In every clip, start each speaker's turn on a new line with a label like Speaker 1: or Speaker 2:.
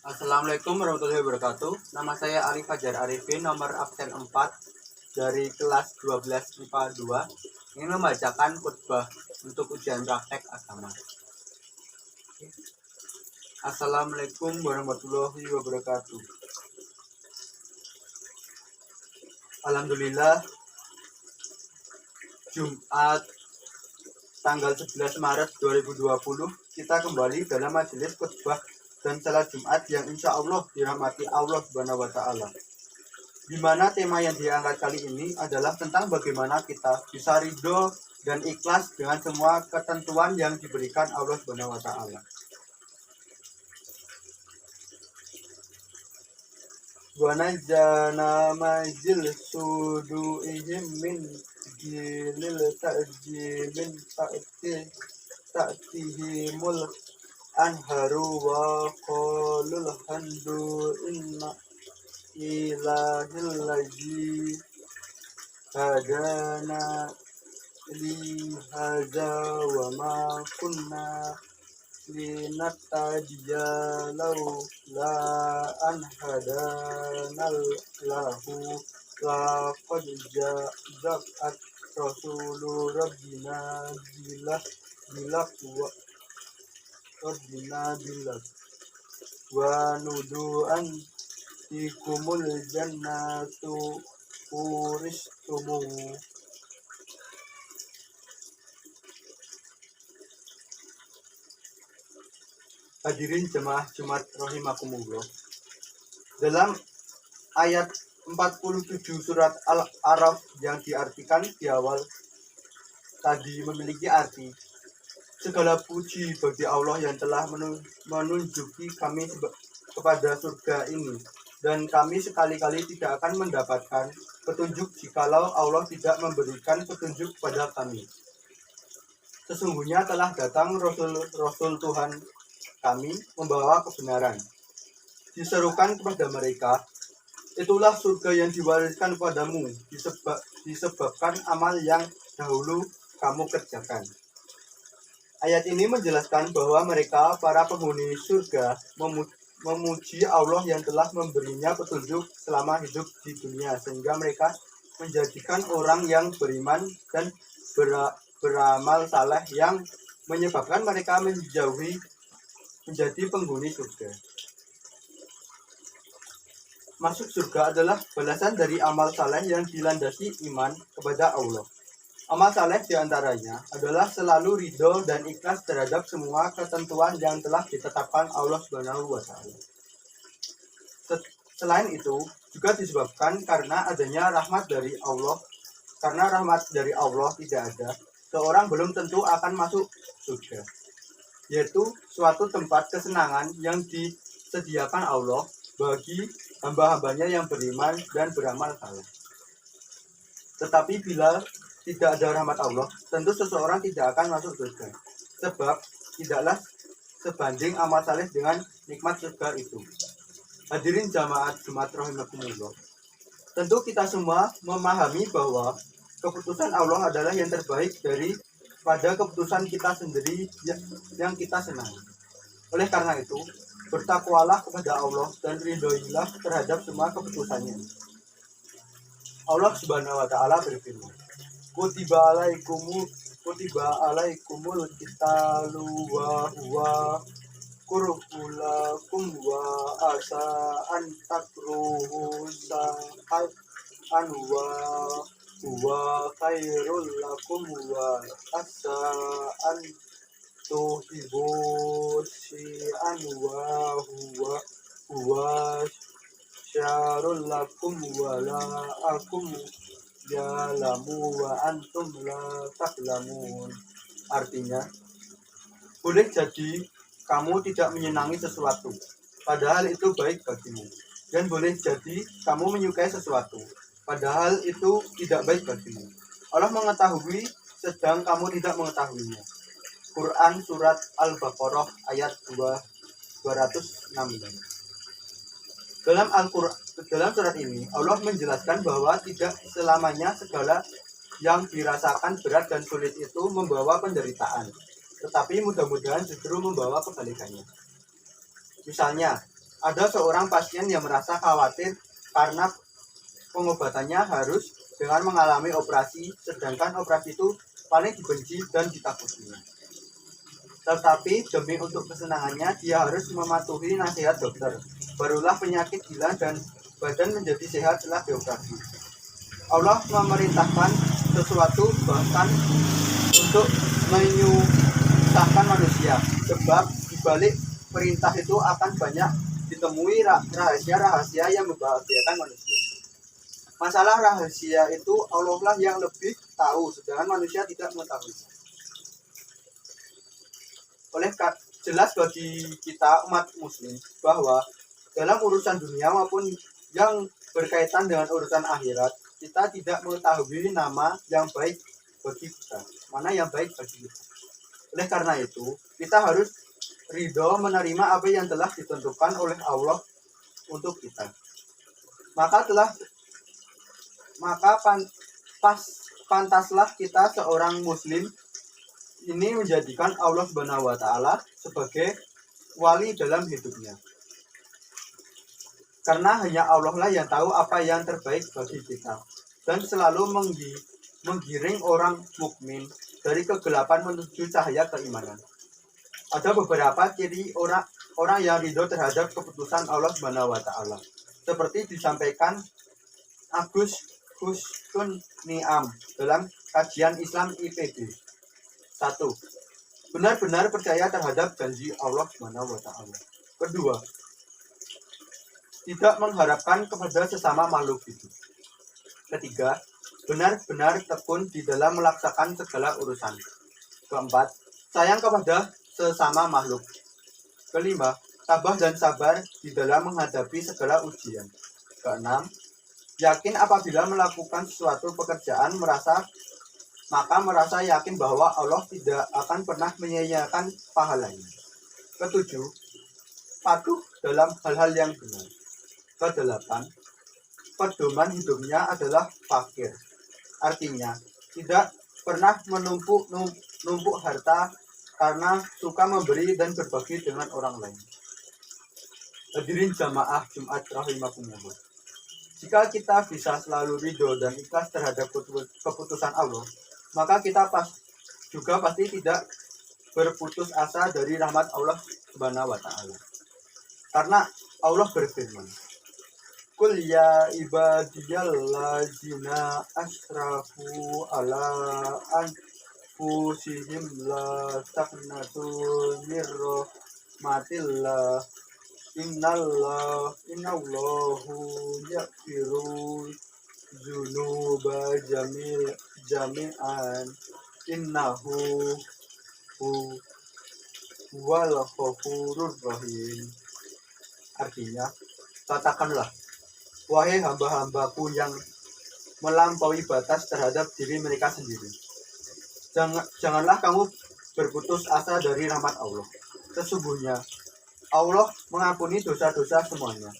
Speaker 1: Assalamualaikum warahmatullahi wabarakatuh. Nama saya Ali Fajar Arifin, nomor absen 4 dari kelas 12 IPA 2. Ingin membacakan khutbah untuk ujian praktek agama. Assalamualaikum warahmatullahi wabarakatuh. Alhamdulillah, Jumat tanggal 11 Maret 2020 kita kembali dalam majelis khutbah dan salat Jumat yang insya Allah dirahmati Allah Subhanahu wa Ta'ala. Di mana tema yang diangkat kali ini adalah tentang bagaimana kita bisa ridho dan ikhlas dengan semua ketentuan yang diberikan Allah Subhanahu wa Ta'ala. Wa najjana majil sudu'ihim min gilil ta'jimin ta'tihimul anharu wa qalul handu inna ilahil ladzi hadana li hadza wa ma kunna linattadiya laula an hadanal lahu laqad ja'at rasulu rabbina bilak wa nudu an tikumul jannatu uristumu. Hadirin jemaah Jumat rahimakumullah. Dalam ayat 47 surat Al-A'raf yang diartikan di awal tadi memiliki arti, segala puji bagi Allah yang telah menunjuki kami kepada surga ini, dan kami sekali-kali tidak akan mendapatkan petunjuk jikalau Allah tidak memberikan petunjuk kepada kami. Sesungguhnya telah datang Rasul Tuhan kami membawa kebenaran. Diserukan kepada mereka, itulah surga yang diwariskan padamu disebabkan amal yang dahulu kamu kerjakan. Ayat ini menjelaskan bahwa mereka, para penghuni surga, memuji Allah yang telah memberinya petunjuk selama hidup di dunia, sehingga mereka menjadikan orang yang beriman dan beramal saleh yang menyebabkan mereka menjadi penghuni surga. Masuk surga adalah balasan dari amal saleh yang dilandasi iman kepada Allah. Amal saleh diantaranya adalah selalu ridho dan ikhlas terhadap semua ketentuan yang telah ditetapkan Allah Subhanahu wa Ta'ala. Selain itu, juga disebabkan karena adanya rahmat dari Allah. Karena rahmat dari Allah tidak ada, seorang belum tentu akan masuk surga, yaitu suatu tempat kesenangan yang disediakan Allah bagi hamba-hambanya yang beriman dan beramal saleh. Tetapi bila tidak ada rahmat Allah, tentu seseorang tidak akan masuk surga, sebab tidaklah sebanding amal saleh dengan nikmat surga itu. Hadirin jamaat Jumat rahimakumullah. Tentu kita semua memahami bahwa keputusan Allah adalah yang terbaik daripada keputusan kita sendiri yang kita senangi. Oleh karena itu, bertakwalah kepada Allah dan ridhoilah terhadap semua keputusannya. Allah Subhanahu wa Ta'ala berfirman, Kutiba alaikumul qitalu wa huwa kurhulakum wa asa an takruhu sa'an wa huwa khairul lakum wa asa an tuhibu syai'an wa huwa syarul lakum wa la'akum ya'lamu wa antum la ta'lamun. Artinya, boleh jadi kamu tidak menyenangi sesuatu, padahal itu baik bagimu. Dan boleh jadi kamu menyukai sesuatu, padahal itu tidak baik bagimu. Allah mengetahui sedang kamu tidak mengetahuinya. Quran Surat Al-Baqarah ayat 216. Dalam surat ini, Allah menjelaskan bahwa tidak selamanya segala yang dirasakan berat dan sulit itu membawa penderitaan, tetapi mudah-mudahan justru membawa kebalikannya. Misalnya, Ada seorang pasien yang merasa khawatir karena pengobatannya harus dengan mengalami operasi, sedangkan operasi itu paling dibenci dan ditakuti. Tetapi demi untuk kesenangannya, dia harus mematuhi nasihat dokter. Barulah penyakit hilang dan badan menjadi sehat setelah dioperasi. Allah memerintahkan sesuatu bahkan untuk menyusahkan manusia. Sebab dibalik perintah itu akan banyak ditemui rahasia-rahasia yang membahagiakan manusia. Masalah rahasia itu Allah lah yang lebih tahu, sedangkan manusia tidak mengetahui. Jelas bagi kita umat muslim bahwa dalam urusan dunia maupun yang berkaitan dengan urusan akhirat, kita tidak mengetahui nama yang baik bagi kita, mana yang baik bagi kita. Oleh karena itu, kita harus ridho menerima apa yang telah ditentukan oleh Allah untuk kita. Pantaslah kita seorang muslim ini menjadikan Allah Subhanahu wa taala sebagai wali dalam hidupnya. Karena hanya Allah lah yang tahu apa yang terbaik bagi kita dan selalu menggiring orang mukmin dari kegelapan menuju cahaya keimanan. Ada beberapa ciri orang yang ridho terhadap keputusan Allah Subhanahu wa taala. Seperti disampaikan Agus Husnul Niam dalam kajian Islam IPB. 1. Benar-benar percaya terhadap janji Allah Subhanahu wa taala. Kedua, tidak mengharapkan kepada sesama makhluk hidup. Ketiga, benar-benar tekun di dalam melaksanakan segala urusan. Keempat, sayang kepada sesama makhluk. Kelima, tabah dan sabar di dalam menghadapi segala ujian. Keenam, yakin apabila melakukan suatu pekerjaan maka merasa yakin bahwa Allah tidak akan pernah menyia-nyiakan pahalanya. Ketujuh, patuh dalam hal-hal yang benar. Kedelapan, pedoman hidupnya adalah fakir. Artinya, tidak pernah menumpuk harta karena suka memberi dan berbagi dengan orang lain. Hadirin jamaah Jumat rahimakumullah. Jika kita bisa selalu ridho dan ikhlas terhadap keputusan Allah, maka kita juga pasti tidak berputus asa dari rahmat Allah Subhanahu wa taala. Karena Allah berfirman, "Qul ya ibadiyallazina asrafu ala anfusihim la taqnatu mir rahmatillah innallahu yaghfiru dzunuba jami'an innahu huwal ghafurur rahim." Artinya, katakanlah, wahai hamba-hambaku yang melampaui batas terhadap diri mereka sendiri, janganlah kamu berputus asa dari rahmat Allah. Sesungguhnya Allah mengampuni dosa-dosa semuanya.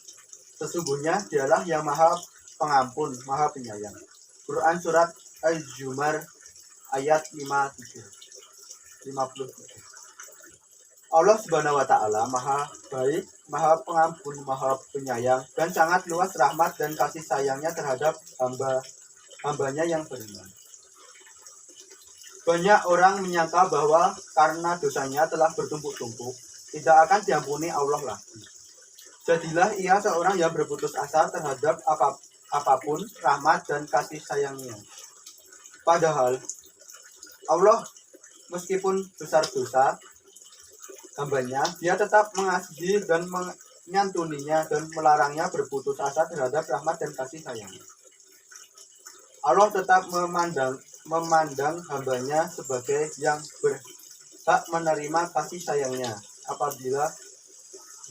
Speaker 1: Sesungguhnya Dialah yang Maha Pengampun, Maha Penyayang. Quran Surat Az-Zumar ayat 53. Allah Subhanahu wa taala Maha Baik, Maha Pengampun, Maha Penyayang, dan sangat luas rahmat dan kasih sayangnya terhadap hambanya yang beriman. Banyak orang menyangka bahwa karena dosanya telah bertumpuk-tumpuk, tidak akan diampuni Allah lagi. Jadilah ia seorang yang berputus asa terhadap apapun rahmat dan kasih sayangnya. Padahal Allah meskipun besar dosa hambanya, dia tetap mengasihi dan menyantuninya dan melarangnya berputus asa terhadap rahmat dan kasih sayangnya. Allah tetap memandang hambanya sebagai yang berhak menerima kasih sayangnya apabila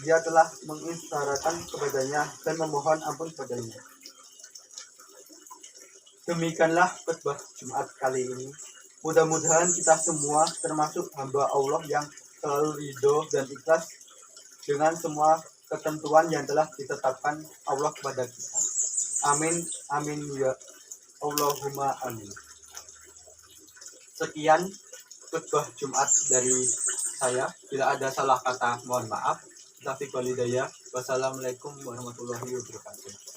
Speaker 1: dia telah mengisyaratkan kepadanya dan memohon ampun kepadanya. Demikianlah khutbah Jumat kali ini. Mudah-mudahan kita semua termasuk hamba Allah yang selalu ridho dan ikhlas dengan semua ketentuan yang telah ditetapkan Allah kepada kita. Amin, amin ya Allahumma amin. Sekian khutbah Jumat dari saya. Bila ada salah kata, mohon maaf. Taufiq wal hidayah. Wassalamualaikum warahmatullahi wabarakatuh.